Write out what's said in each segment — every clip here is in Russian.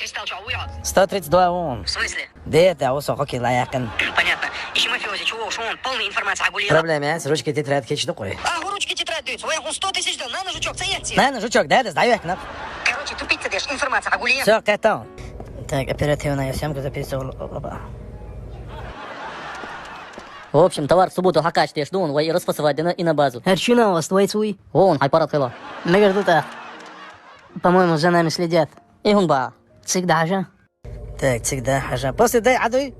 Кристалл, что, уел? 132 он. В смысле? Да это, окей, лаякин. Понятно. Ищи мафиози, чего уж он, полная информация о гуле. Проблема, ручки тетрадки, что такое? А, ручки тетрадь даются. Он 100 тысяч дал. На, жучок, заедьте. На, жучок, да, сдаю окна. Короче, тупить ты даешь. Информация о гуле. Все, готов. Так, оперативная съемка записывал. В общем, товар в субботу хакач те жду, он распасывать и на базу. Арчина у вас твой свой? Вон, хайпарат хила. Наверное, по-моему, за нами следят. И гунба. Всегда же. Так, всегда же. После дай адуй.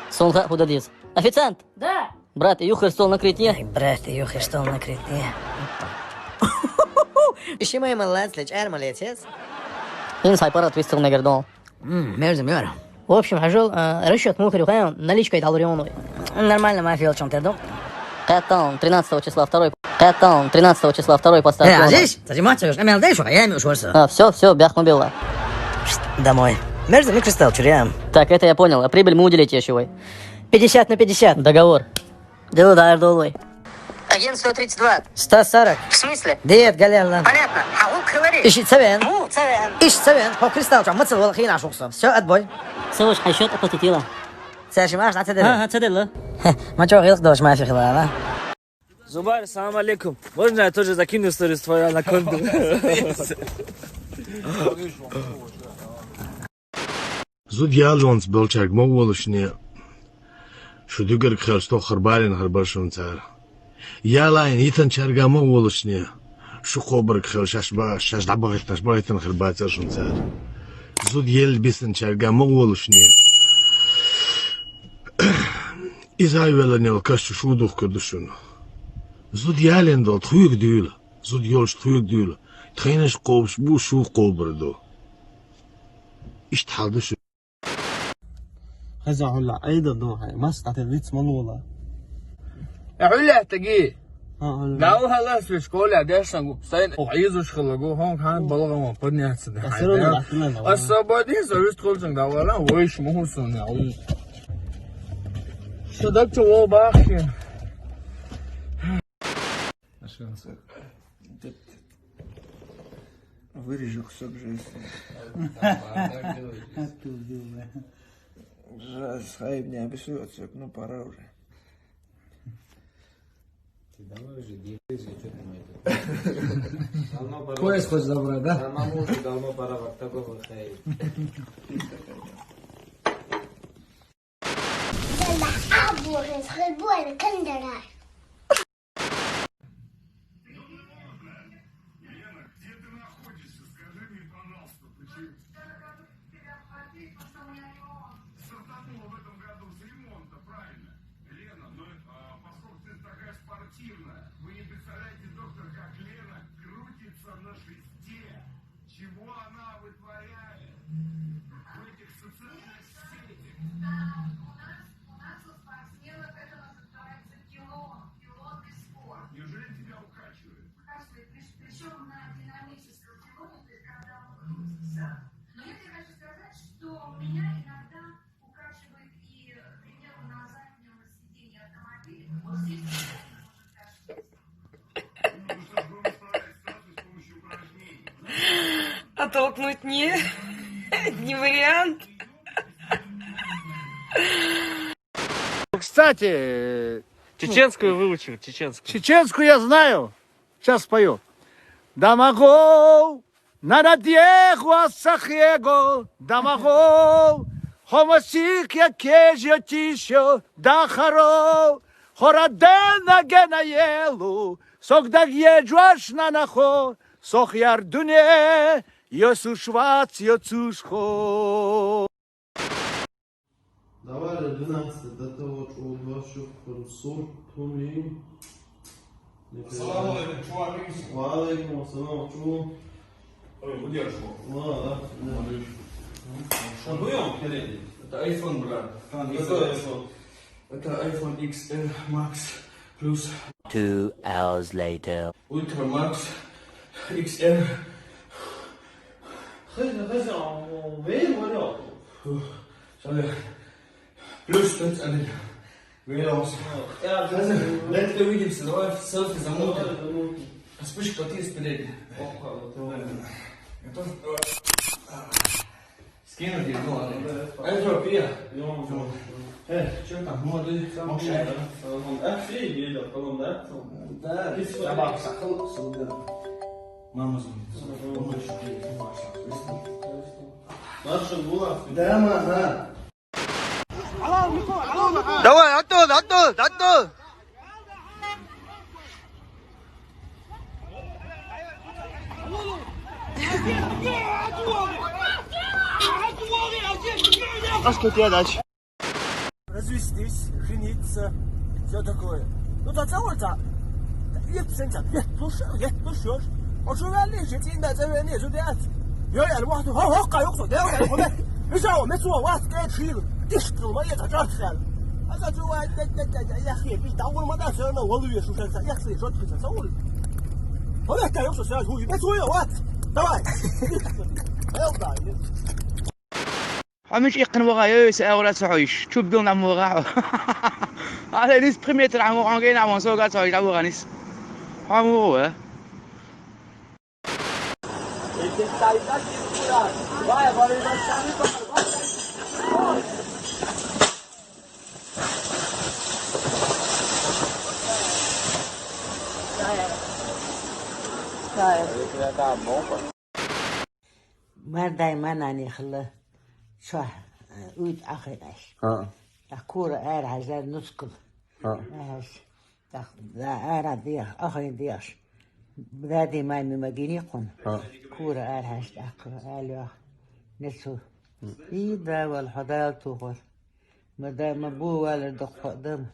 Сонга худадис. Официант! Да. Брат, юхай стол накрыть не? Ай, брат, юхай стол накрыть не. Ищи мой молодец, молодец. Ин хайпарат вистил на гордон. Между мёр. В общем, хожу, расчет мухарю хаем, наличкой дал рионой. Нормально, мафия, о чем ты думал? Каттаун, 13 числа второй. Каттаун, 13 числа второй поставил. А здесь? Заниматься уже. Амел, дай что, я имею шорса. Все, бях мобила. Домой. Между мой кристалл, чурям. Так, это я понял, а прибыль мы уделите еще. 50 на 50. Договор. Да удар долой. Агент 132. 140. В смысле? Диет галерла. Понятно. А лук говорит. Ищи цавен. Ну, царен. Ищи цавен. По кристалл, чем мы целовал хина шукса. Все, отбой. Слушай, а счет оплатила? Саши, маш, на цедели. цедела. Мачо, гилк дождь, мафия хилала. Зубар, салам алейкум. Можно я тоже закину сторис твою анаконду? زود يالونس بلشاك مول شنيا شو دقر خلصتو خربالين خربرشون تار يالاين يتن شارقا مول شنيا شو قبرك خلص شاش دبغت تشبغتن خرباتر شون تار زود يلبسن شارقا مول شنيا إذا يولن يلكش شو دوخ كردشون زود يالين دول تخيك ديولا زود يولش تخيك ديولا تخينش قوبش بو شو قبردو إيش تحالدو شو هذا هلا ايضا دوحة ما استعطي الريتس والله علا تجي هلا داو هلا في الشكولة داش نقول سين وعيزوش خلقوا هون كان بلغة ما بدني أحسن الصبادي سويت كل شيء داو لا ويش مو سوني عوي شدك تو باخي عشان вырежу кусок жизни. Хайб не обещается, ну пора уже. Ты давно уже держи, что ты поезд хочешь забрать, да? Самому уже давно пора вот такого хайб. Оттолкнуть не вариант. Кстати, Чеченскую выучил, чеченскую. чеченскую я знаю. Сейчас спою. Дамагол, нарадьего сахего, дамагол, хомосик я кежья тишо, дахаро, хорадена генаелу, согдаг еджуаш на нахо, сох ярдуне, йосушвац йоцушхо. Давай 12 до того, что у вас еще сорт тумим. Салам алейкум, чувак. Алейкум, ассалам, чувак. Ой, удержу. Ладно, да. Объем, коллеги. Это iPhone, брат. Какой iPhone? Это iPhone XR Max Plus. 2 hours later. Ultra Max XR. وين وين Плюс 5 Вилос. Дай ты увидимся, давай селфи замутим. Вспышка ты спереди. Готов? سكينة دي نوع أنتوا فيها إيه شو تعملوا دي مش عارف أخي جيدا طبعا ده كيف تبع سخل ما مزمن مارش البوع ده ما دواء عدول اسكت يا داش. Развестись, жениться, все такое. Ну, تصورت يتسنت يتبشر وشو قال لي شتي انت زمانية شو ديات يا الواحد هو هقا يقصد يا ولد مش هو مسوا واحد قاعد شيل تشتغل ما يتجار خال هذا جوا يا اخي بيش دور ما داش انا والله شو كان يا اخي شو تصور هو يحتاج يقصد سؤال هو بس هو وات دواي يلا مش يقن وغاية سأورا سعيش شو بدون عم وغاية على نيس بريميتر عم وغاية عم وصوغا سعيش عم وغانيس عم وغاية ما دايما أنا خلا شو أود أخي إيش أكورة أر هزار نسكل إيش لا أر دياش أخي دياش بدادي ما مجيني قن كورة أر هش أكورة ألوه نسو إيدا والحضارة تقول مدام أبوه ولا دق قدام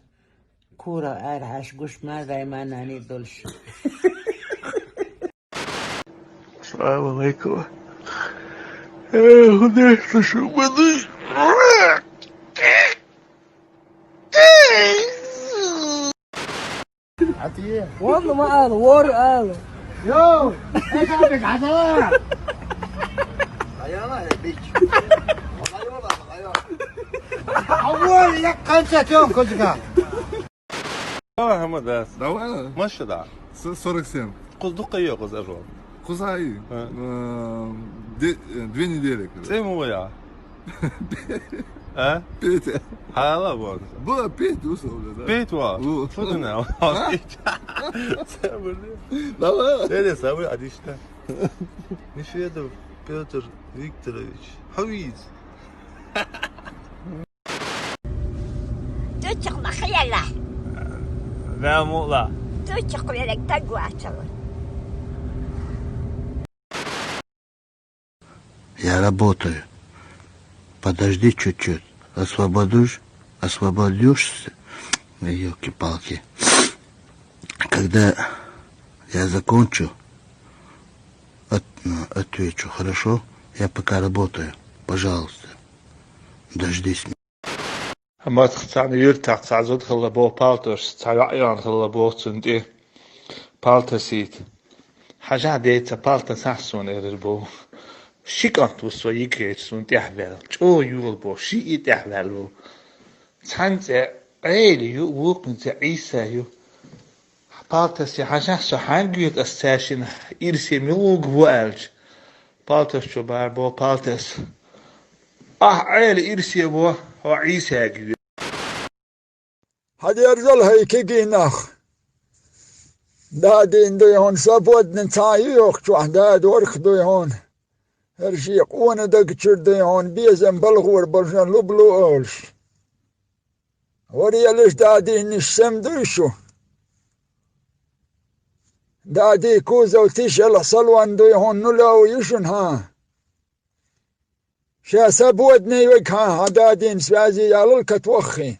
كورة أر هش قش ما دايما أنا دولش. السلام عليكم. خديت شو بدي والله ما قالوا ورق قالوا يو ايش عندك عسل أول لك خمسة يوم كنت قاعد محمد ماشي ده Сорок семь. قصدقية قص أجوال Кузаи. 2 недели. زي مو يا ها Петя. حالا بود Была Петя, условно, да? بيت وا شو دنا Давай. ايه سوي عديشته نشيدو بيتر فيكتوريتش حويز تشق خيالة لا مو لا تشق لك تقوى Я работаю. Подожди чуть-чуть. Освободишься. Ёлки-палки. Когда я закончу, отвечу, хорошо? Я пока работаю. Пожалуйста. Дождись меня. ما تختار يرتاح تعزود خلا بو بالتوش تعيان خلا بو تندي بالتسيت حاجة ديتا بالتس أحسن إربو شيك أنتو سو يكيت سون تحبل شو يقول بو شيء تحبل بو تانت عيلي يو وقن تعيسى يو بالتس حاجة سو حنجيت أستاشين إرسي ملوك بوالج بالتس شو باربو بالتس عيلي إرسي بو هو عيسى يجي هذا يرزل هيك جيناخ دادين دو يهون سابود نتايوك شو داد ورخ دو يهون هرشيق وانا دقشر دو يهون بيزن بلغور برجان لبلو اولش وريالش دادين نشسم دوشو دادي كوزا وتيشل صلوان دو يهون نلاو يشن ها شا سابود نيوك ها دادين سوازي يالل كتوخي